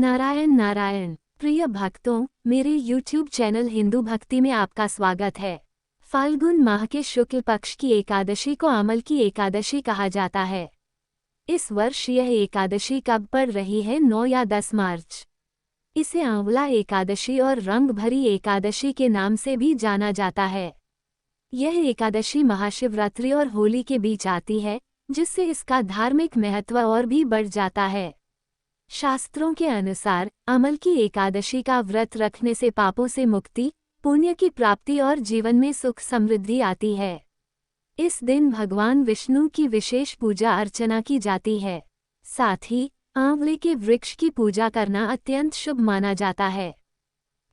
नारायण नारायण। प्रिय भक्तों, मेरे YouTube चैनल हिंदू भक्ति में आपका स्वागत है। फाल्गुन माह के शुक्ल पक्ष की एकादशी को आमल की एकादशी कहा जाता है। इस वर्ष यह एकादशी कब पड़ रही है? 9 या 10 मार्च। इसे आंवला एकादशी और रंग भरी एकादशी के नाम से भी जाना जाता है। यह एकादशी महाशिवरात्रि और होली के बीच आती है, जिससे इसका धार्मिक महत्व और भी बढ़ जाता है। शास्त्रों के अनुसार अमल की एकादशी का व्रत रखने से पापों से मुक्ति, पुण्य की प्राप्ति और जीवन में सुख समृद्धि आती है। इस दिन भगवान विष्णु की विशेष पूजा अर्चना की जाती है। साथ ही आंवले के वृक्ष की पूजा करना अत्यंत शुभ माना जाता है।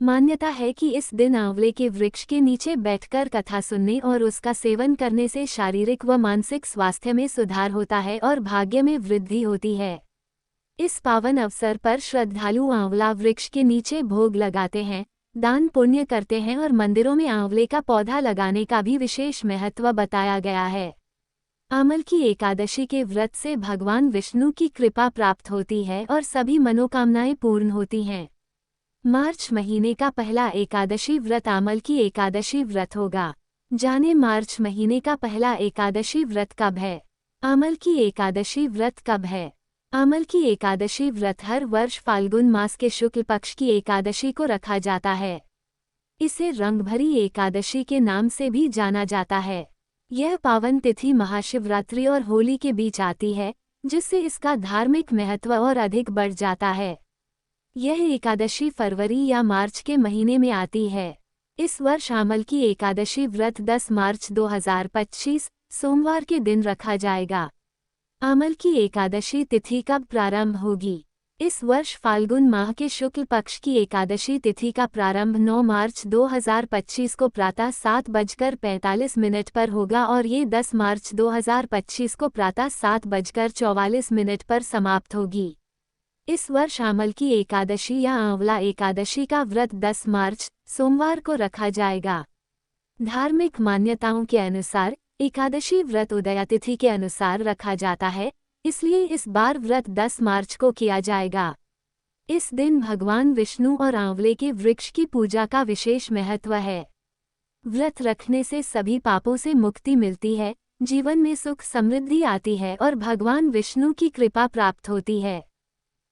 मान्यता है कि इस दिन आंवले के वृक्ष के नीचे बैठकर कथा सुनने और उसका सेवन करने से शारीरिक व मानसिक स्वास्थ्य में सुधार होता है और भाग्य में वृद्धि होती है। इस पावन अवसर पर श्रद्धालु आंवला वृक्ष के नीचे भोग लगाते हैं, दान पुण्य करते हैं और मंदिरों में आंवले का पौधा लगाने का भी विशेष महत्व बताया गया है। आमल की एकादशी के व्रत से भगवान विष्णु की कृपा प्राप्त होती है और सभी मनोकामनाएं पूर्ण होती हैं। मार्च महीने का पहला एकादशी व्रत आमल की एकादशी व्रत होगा। जाने मार्च महीने का पहला एकादशी व्रत कब है? आमल की एकादशी व्रत कब है? आमल की एकादशी व्रत हर वर्ष फाल्गुन मास के शुक्ल पक्ष की एकादशी को रखा जाता है। इसे रंगभरी एकादशी के नाम से भी जाना जाता है। यह पावन तिथि महाशिवरात्रि और होली के बीच आती है, जिससे इसका धार्मिक महत्व और अधिक बढ़ जाता है। यह एकादशी फरवरी या मार्च के महीने में आती है। इस वर्ष आमल की एकादशी व्रत 10 मार्च 2025 सोमवार के दिन रखा जाएगा। आमल की एकादशी तिथि कब प्रारंभ होगी? इस वर्ष फाल्गुन माह के शुक्ल पक्ष की एकादशी तिथि का प्रारंभ 9 मार्च 2025 को प्रातः 7:45 पर होगा और ये 10 मार्च 2025 को प्रातः 7:44 पर समाप्त होगी। इस वर्ष आमल की एकादशी या आंवला एकादशी का व्रत 10 मार्च सोमवार को रखा जाएगा। धार्मिक मान्यताओं के अनुसार एकादशी व्रत उदया तिथि के अनुसार रखा जाता है, इसलिए इस बार व्रत 10 मार्च को किया जाएगा। इस दिन भगवान विष्णु और आंवले के वृक्ष की पूजा का विशेष महत्व है। व्रत रखने से सभी पापों से मुक्ति मिलती है, जीवन में सुख समृद्धि आती है और भगवान विष्णु की कृपा प्राप्त होती है।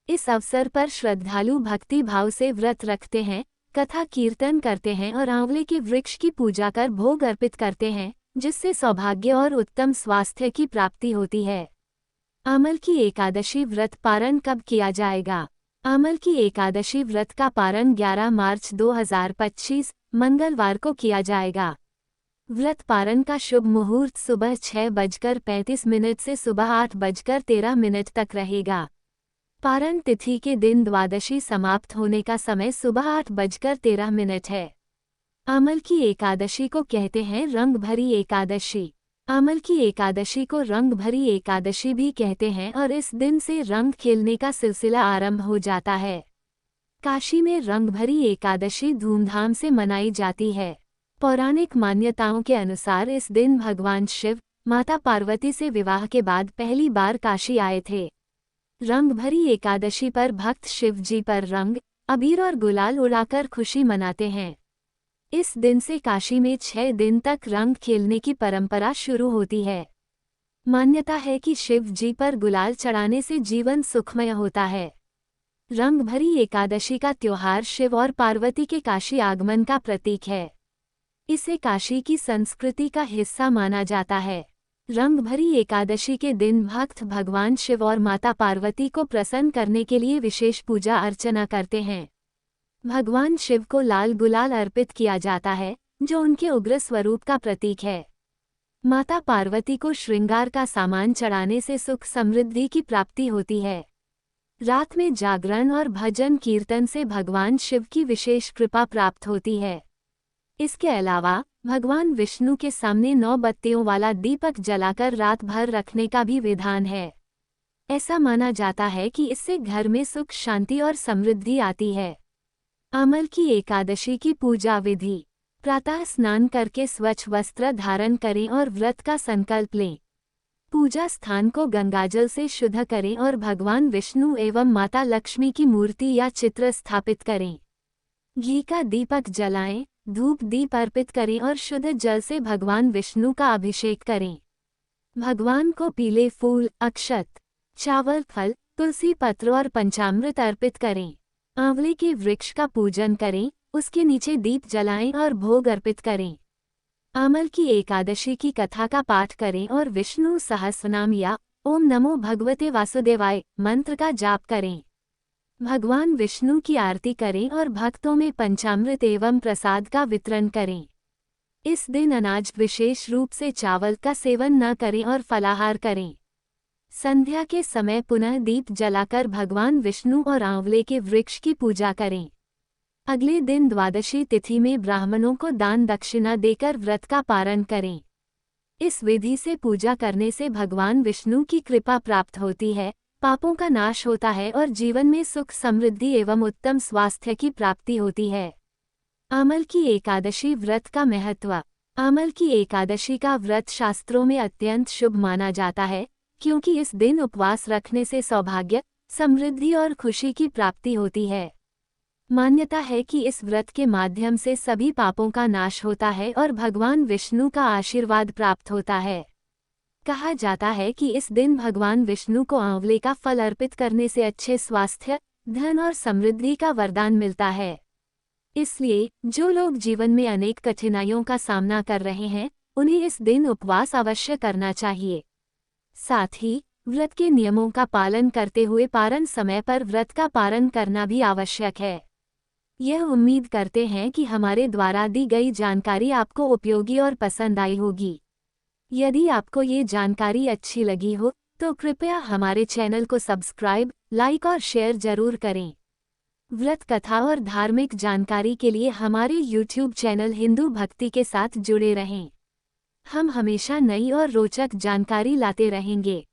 इस अवसर पर श्रद्धालु भक्ति भाव से व्रत रखते हैं, कथा कीर्तन करते हैं और आंवले के वृक्ष की पूजा कर भोग अर्पित करते हैं, जिससे सौभाग्य और उत्तम स्वास्थ्य की प्राप्ति होती है। आमल की एकादशी व्रत पारण कब किया जाएगा? आमल की एकादशी व्रत का पारण 11 मार्च 2025 मंगलवार को किया जाएगा। व्रत पारण का शुभ मुहूर्त सुबह 6:35 से सुबह 8:13 तक रहेगा। पारण तिथि के दिन द्वादशी समाप्त होने का समय सुबह 8:13 है। आमल की एकादशी को कहते हैं रंग भरी एकादशी। आमल की एकादशी को रंग भरी एकादशी भी कहते हैं और इस दिन से रंग खेलने का सिलसिला आरंभ हो जाता है। काशी में रंग भरी एकादशी धूमधाम से मनाई जाती है। पौराणिक मान्यताओं के अनुसार इस दिन भगवान शिव माता पार्वती से विवाह के बाद पहली बार काशी आए थे। रंग भरी एकादशी पर भक्त शिव जी पर रंग, अबीर और गुलाल उड़ाकर खुशी मनाते हैं। इस दिन से काशी में 6 दिन तक रंग खेलने की परंपरा शुरू होती है। मान्यता है कि शिव जी पर गुलाल चढ़ाने से जीवन सुखमय होता है। रंग भरी एकादशी का त्योहार शिव और पार्वती के काशी आगमन का प्रतीक है। इसे काशी की संस्कृति का हिस्सा माना जाता है। रंग भरी एकादशी के दिन भक्त भगवान शिव और माता पार्वती को प्रसन्न करने के लिए विशेष पूजा अर्चना करते हैं। भगवान शिव को लाल गुलाल अर्पित किया जाता है, जो उनके उग्र स्वरूप का प्रतीक है। माता पार्वती को श्रृंगार का सामान चढ़ाने से सुख समृद्धि की प्राप्ति होती है। रात में जागरण और भजन कीर्तन से भगवान शिव की विशेष कृपा प्राप्त होती है। इसके अलावा भगवान विष्णु के सामने 9 बत्तियों वाला दीपक जलाकर रात भर रखने का भी विधान है। ऐसा माना जाता है कि इससे घर में सुख शांति और समृद्धि आती है। आमल की एकादशी की पूजा विधि। प्रातः स्नान करके स्वच्छ वस्त्र धारण करें और व्रत का संकल्प लें। पूजा स्थान को गंगाजल से शुद्ध करें और भगवान विष्णु एवं माता लक्ष्मी की मूर्ति या चित्र स्थापित करें। घी का दीपक जलाएं, धूप दीप अर्पित करें और शुद्ध जल से भगवान विष्णु का अभिषेक करें। भगवान को पीले फूल, अक्षत, चावल, फल, तुलसी पत्र और पंचामृत अर्पित करें। आंवले के वृक्ष का पूजन करें, उसके नीचे दीप जलाएं और भोग अर्पित करें। आमल की एकादशी की कथा का पाठ करें और विष्णु सहस्रनाम या ओम नमो भगवते वासुदेवाय मंत्र का जाप करें। भगवान विष्णु की आरती करें और भक्तों में पंचामृत एवं प्रसाद का वितरण करें। इस दिन अनाज, विशेष रूप से चावल का सेवन न करें और फलाहार करें। संध्या के समय पुनः दीप जलाकर भगवान विष्णु और आंवले के वृक्ष की पूजा करें। अगले दिन द्वादशी तिथि में ब्राह्मणों को दान दक्षिणा देकर व्रत का पारण करें। इस विधि से पूजा करने से भगवान विष्णु की कृपा प्राप्त होती है, पापों का नाश होता है और जीवन में सुख, समृद्धि एवं उत्तम स्वास्थ्य की प्राप्ति होती है। आमल की एकादशी व्रत का महत्व। आमल की एकादशी का व्रत शास्त्रों में अत्यंत शुभ माना जाता है, क्योंकि इस दिन उपवास रखने से सौभाग्य, समृद्धि और खुशी की प्राप्ति होती है। मान्यता है कि इस व्रत के माध्यम से सभी पापों का नाश होता है और भगवान विष्णु का आशीर्वाद प्राप्त होता है। कहा जाता है कि इस दिन भगवान विष्णु को आंवले का फल अर्पित करने से अच्छे स्वास्थ्य, धन और समृद्धि का वरदान मिलता है। इसलिए जो लोग जीवन में अनेक कठिनाइयों का सामना कर रहे हैं, उन्हें इस दिन उपवास अवश्य करना चाहिए। साथ ही व्रत के नियमों का पालन करते हुए पारण समय पर व्रत का पारण करना भी आवश्यक है। यह उम्मीद करते हैं कि हमारे द्वारा दी गई जानकारी आपको उपयोगी और पसंद आई होगी। यदि आपको ये जानकारी अच्छी लगी हो तो कृपया हमारे चैनल को सब्सक्राइब, लाइक और शेयर जरूर करें। व्रत कथा और धार्मिक जानकारी के लिए हमारे YouTube चैनल हिंदू भक्ति के साथ जुड़े रहें। हम हमेशा नई और रोचक जानकारी लाते रहेंगे।